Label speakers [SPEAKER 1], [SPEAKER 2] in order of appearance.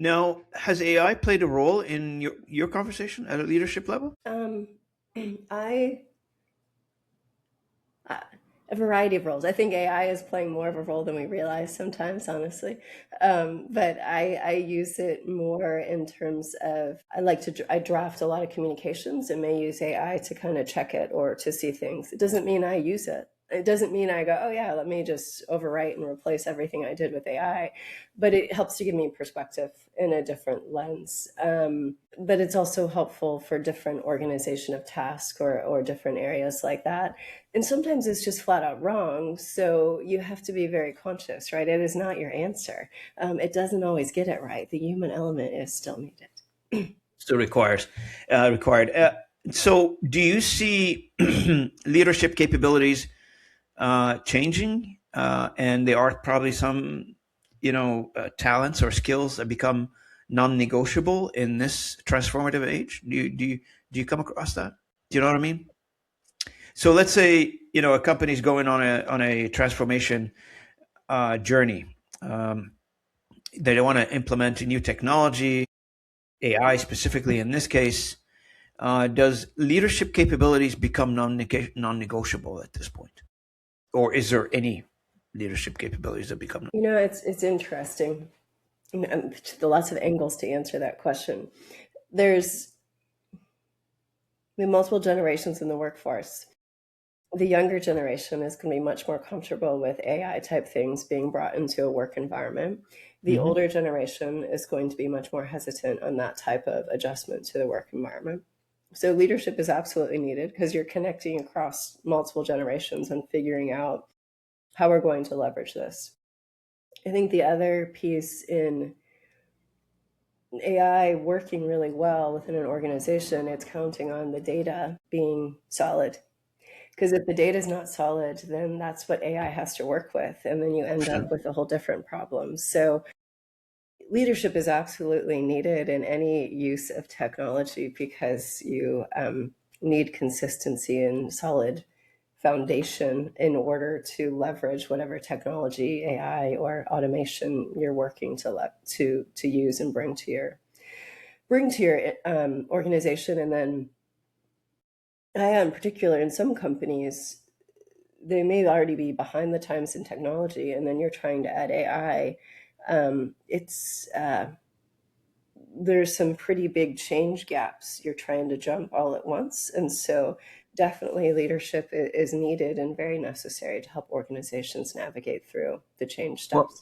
[SPEAKER 1] Now, has AI played a role in your conversation at a leadership level?
[SPEAKER 2] Um, I uh, a variety of roles. I think AI is playing more of a role than we realize sometimes, honestly. But I use it more in terms of I draft a lot of communications and may use AI to kind of check it or to see things. It doesn't mean I use it. It doesn't mean I go, oh yeah, let me just overwrite and replace everything I did with AI. But it helps to give me perspective in a different lens. But it's also helpful for different organization of tasks or different areas like that. And sometimes it's just flat out wrong. So you have to be very conscious, right? It is not your answer. It doesn't always get it right. The human element is still needed.
[SPEAKER 1] Still required. So, do you see leadership capabilities changing? And there are probably some, talents or skills that become non-negotiable in this transformative age. Do you come across that? Do you know what I mean? So, let's say a company's going on a transformation journey. They want to implement a new technology, AI specifically in this case. Does leadership capabilities become non-negotiable at this point, or is there any leadership capabilities that become?
[SPEAKER 2] It's interesting. The lots of angles to answer that question. There's multiple generations in the workforce. The younger generation is going to be much more comfortable with AI type things being brought into a work environment. The
[SPEAKER 1] Mhm.
[SPEAKER 2] older generation is going to be much more hesitant on that type of adjustment to the work environment. So leadership is absolutely needed because you're connecting across multiple generations and figuring out how we're going to leverage this. I think the other piece in AI working really well within an organization, it's counting on the data being solid. Because if the data is not solid, then that's what AI has to work with. And then you end up
[SPEAKER 1] Sure.
[SPEAKER 2] with a whole different problem. So leadership is absolutely needed in any use of technology because you need consistency and solid foundation in order to leverage whatever technology, AI, or automation you're working to use and bring to your organization. And then in particular, in some companies, they may already be behind the times in technology, and then you're trying to add AI. It's There's some pretty big change gaps. You're trying to jump all at once, and so definitely leadership is needed and very necessary to help organizations navigate through the change
[SPEAKER 1] Well,
[SPEAKER 2] steps.